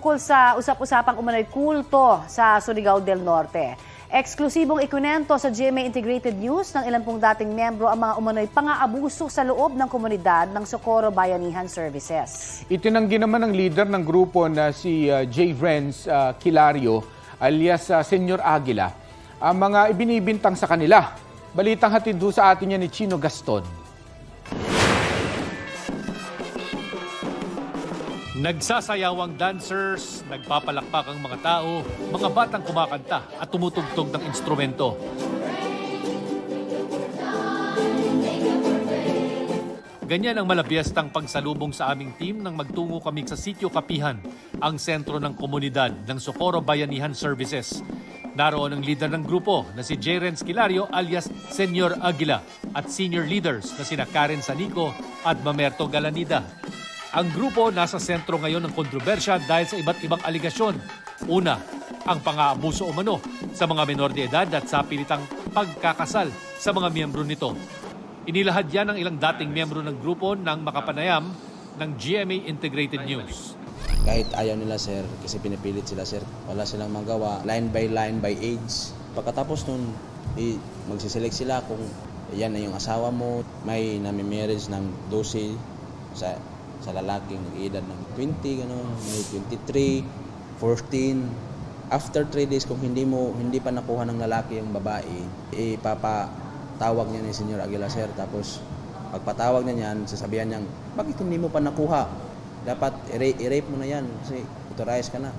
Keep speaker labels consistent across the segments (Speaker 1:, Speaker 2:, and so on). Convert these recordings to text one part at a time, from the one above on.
Speaker 1: tungkol sa usap-usapang umano'y kulto sa Surigao del Norte. Eksklusibong ikunento sa GMA Integrated News ng ilan pong dating miyembro ang mga umano'y pang-aabuso sa loob ng komunidad ng Socorro Bayanihan Services.
Speaker 2: Itinanggi naman ng leader ng grupo na si J. Renz Kilario alias Senyor Aguila ang mga ibinibintang sa kanila. Balitang hatid do sa atin yan ni Chino Gaston.
Speaker 3: Nagsasayawang dancers, nagpapalakpak ang mga tao, mga batang kumakanta at tumutugtog ng instrumento. Ganyan ang malabiestang pagsalubong sa aming team nang magtungo kami sa Sitio Kapihan, ang sentro ng komunidad ng Socorro Bayanihan Services. Naroon ang leader ng grupo na si J. Renz Kilario alias Senyor Aguila at senior leaders na sina Karen Sanico at Mamerto Galanida. Ang grupo nasa sentro ngayon ng kontrobersya dahil sa iba't ibang aligasyon. Una, ang pang-aabuso umano sa mga menor de edad at sa pilitang pagkakasal sa mga miyembro nito. Inilahad yan ng ilang dating miyembro ng grupo ng makapanayam ng GMA Integrated News.
Speaker 4: Kahit ayaw nila sir, kasi pinipilit sila sir, wala silang magawa, line by age. Pagkatapos nun, magsiselect sila kung yan na yung asawa mo, may nami-marriage ng 12 sa lalaking edad ng 20, gano'n, may 23, 14. After 3 days, kung hindi pa nakuha ng lalaki yung babae, ipapatawag niya ni Senyor Aguila sir. Tapos pagpatawag niya niyan, sasabihan niyang, bakit hindi mo pa nakuha? Dapat i-rape mo na yan kasi authorize ka na.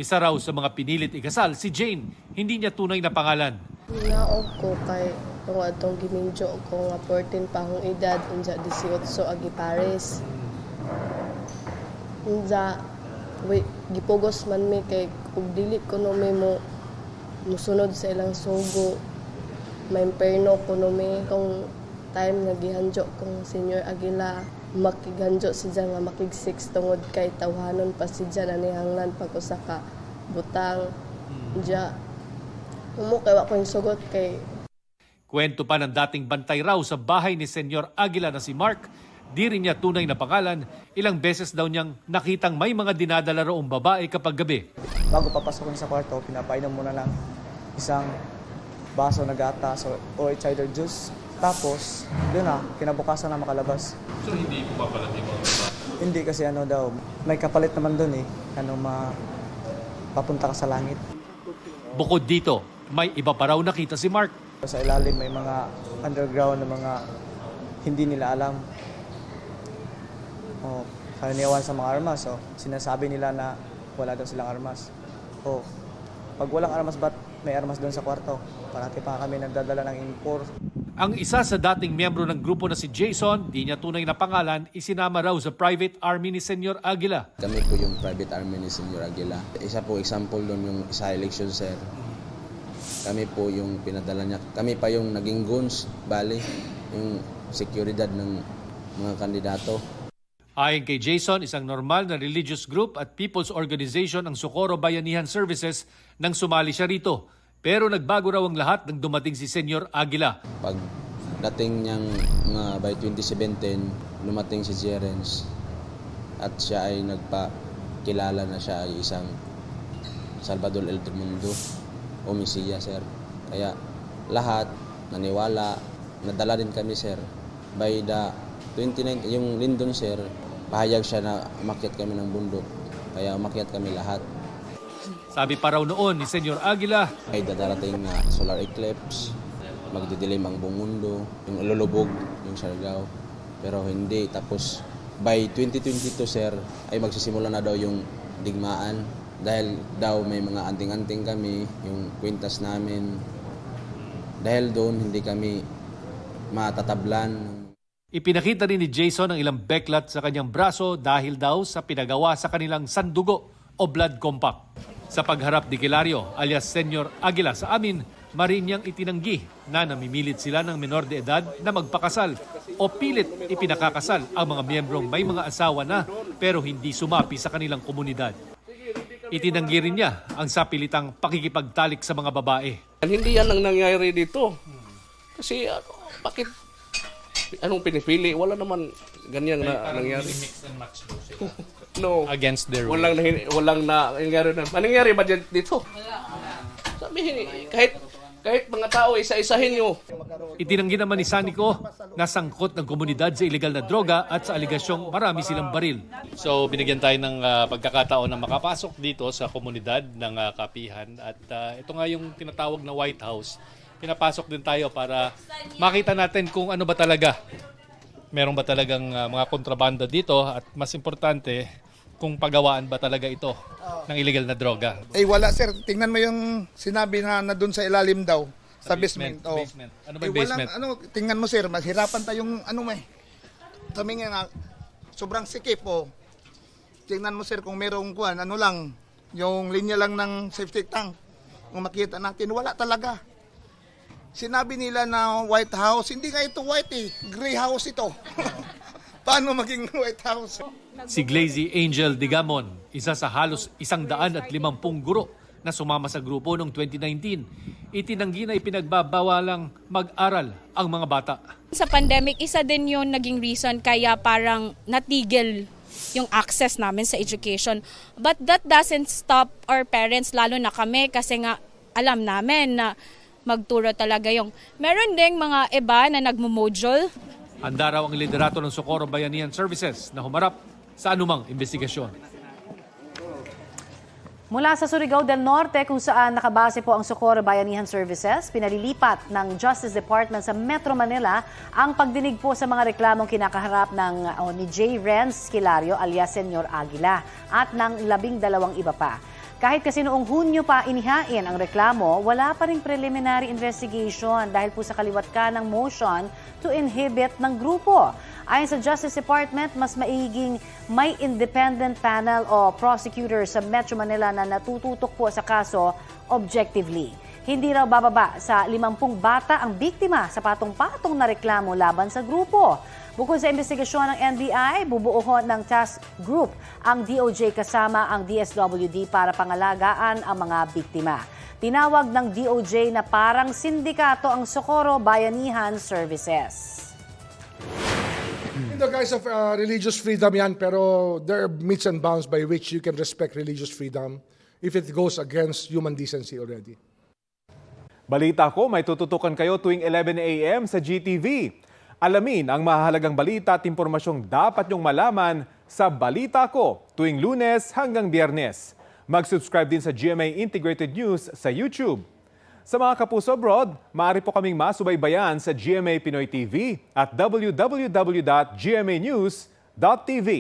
Speaker 3: Isa raw sa mga pinilit ikasal, si Jane, hindi niya tunay na pangalan.
Speaker 5: Naog ko kay kung atong giminjo ko nga 14 pa akong edad, unja 18 agi Paris. Unja, gipugos man mi kay kung dili ko no may musunod sa ilang sugo, may imperno ko no may kung time nga gihanjo kong Senyor Aguila, makighanjo si Jan nga makig-6 tungod kay tawhanon pa si Jan anihanglan pag usa ka butang. Unja, umukay wa ko yung sugot kay.
Speaker 3: Kwento pa ng dating bantay raw sa bahay ni Senyor Aguila na si Mark, di rin niya tunay na pangalan, ilang beses daw niyang nakitang may mga dinadala roong babae kapag gabi.
Speaker 6: Bago papasok sa kwarto, pinapainom muna lang isang baso na gatas o cider juice. Tapos, doon na, kinabukasan na makalabas.
Speaker 3: So hindi pumapalag yung mga babae?
Speaker 6: Hindi kasi may kapalit naman doon papunta ka sa langit.
Speaker 3: Bukod dito, may iba pa raw nakita si Mark.
Speaker 6: Sa ilalim may mga underground na mga hindi nila alam. Karaniwan sa mga armas. Sinasabi nila na wala daw silang armas. Pag walang armas, ba't may armas doon sa kwarto? Parati pa kami nagdadala ng impor.
Speaker 3: Ang isa sa dating miyembro ng grupo na si Jason, di niya tunay na pangalan, isinama raw sa private army ni Senyor Aguila.
Speaker 4: Kami po yung private army ni Senyor Aguila. Isa po example doon yung sa election sir. Kami po yung pinadala niya. Kami pa yung naging goons, bali, yung seguridad ng mga kandidato.
Speaker 3: Ayon kay Jason, isang normal na religious group at people's organization ang Socorro Bayanihan Services nang sumali siya rito. Pero nagbago raw ang lahat nang dumating si Senyor Aguila.
Speaker 4: Pag dating niyang by 2017, lumating si J. Renz at siya ay nagpakilala na siya ay isang Salvador El Mundo o Mesiya, sir. Kaya lahat naniwala, nadala din kami, sir. By the 29, yung Lindon, sir, pahayag siya na umakyat kami ng bundok. Kaya umakyat kami lahat.
Speaker 3: Sabi pa raw noon ni Senyor Aguila,
Speaker 4: Ay darating na solar eclipse, magdidilim ang buong mundo, yung lulubog, yung Siargao. Pero hindi. Tapos by 2022, sir, ay magsisimula na daw yung digmaan. Dahil daw may mga anting-anting kami, yung kwintas namin. Dahil doon hindi kami matatablan.
Speaker 3: ipinakita rin ni Jason ang ilang beklat sa kanyang braso dahil daw sa pinagawa sa kanilang sandugo o blood compact. Sa pagharap ni Kilario alias Senyor Aguila sa amin, marin niyang itinanggi na namimilit sila ng menor de edad na magpakasal o pilit ipinakakasal ang mga miyembrong may mga asawa na pero hindi sumapi sa kanilang komunidad. Itinanggi rin niya ang sapilitang pakikipagtalik sa mga babae.
Speaker 7: Hindi yan ang nangyayari dito. Kasi bakit Anong pinipili? Wala naman ganyan na nangyari.
Speaker 3: Mix and match daw sila.
Speaker 7: No.
Speaker 3: Against their will.
Speaker 7: Walang nangyari na. Nangyari ba dito? Sabihin, kahit mga tao, isa-isahin nyo.
Speaker 3: Itinanggi naman ni Sanico na sangkot ng komunidad sa ilegal na droga at sa aligasyong marami silang baril. So binigyan tayo ng pagkakataon na makapasok dito sa komunidad ng Kapihan at ito nga yung tinatawag na White House. Pinapasok din tayo para makita natin kung ano ba talaga. Meron ba talagang mga kontrabanda dito at mas importante kung pagawaan ba talaga ito ng illegal na droga.
Speaker 8: Eh wala sir, tingnan mo yung sinabi na doon sa ilalim daw, sa basement. Oh.
Speaker 3: Basement. Ano ba yung basement?
Speaker 8: Tingnan mo sir, mahirapan tayong kami nga sobrang sikip oh. Tingnan mo sir kung merong kuan, yung linya lang ng safety tank. Kung makita natin, wala talaga. Sinabi nila na White House, hindi nga ito white gray house ito. Paano maging White House?
Speaker 3: Si Glazy Angel Digamon, isa sa halos 150 guro na sumama sa grupo noong 2019. Itinanggi na ipinagbabawalang mag-aral ang mga bata.
Speaker 9: Sa pandemic, isa din yung naging reason kaya parang natigil yung access namin sa education. But that doesn't stop our parents, lalo na kami, kasi nga alam namin na magturo talaga yung... Meron ding mga iba na nagmo-module.
Speaker 3: Handa raw ang liderato ng Socorro Bayanihan Services na humarap sa anumang investigasyon.
Speaker 1: Mula sa Surigao del Norte kung saan nakabase po ang Socorro Bayanihan Services, pinalilipat ng Justice Department sa Metro Manila ang pagdinig po sa mga reklamong kinakaharap ni J. Renz Kilario alias Senyor Aguila at ng 12 iba pa. Kahit kasi noong Hunyo pa inihain ang reklamo, wala pa ring preliminary investigation dahil po sa kaliwat ka ng motion to inhibit ng grupo. Ayon sa Justice Department, mas may independent panel o prosecutor sa Metro Manila na natututok po sa kaso objectively. Hindi raw bababa sa 50 bata ang biktima sa patong-patong na reklamo laban sa grupo. Bukod sa investigasyon ng NBI, bubuo ng task group ang DOJ kasama ang DSWD para pangalagaan ang mga biktima. Tinawag ng DOJ na parang sindikato ang Socorro Bayanihan Services.
Speaker 10: In the guise of religious freedom yan, pero there are metes and bounds by which you can respect religious freedom if it goes against human decency already.
Speaker 11: Balita ko, may tututukan kayo tuwing 11 a.m. sa GTV. Alamin ang mahalagang balita at impormasyong dapat nyong malaman sa Balita Ko tuwing Lunes hanggang Biyernes. Mag-subscribe din sa GMA Integrated News sa YouTube. Sa mga kapuso abroad, maaari po kaming masubaybayan sa GMA Pinoy TV at www.gmanews.tv.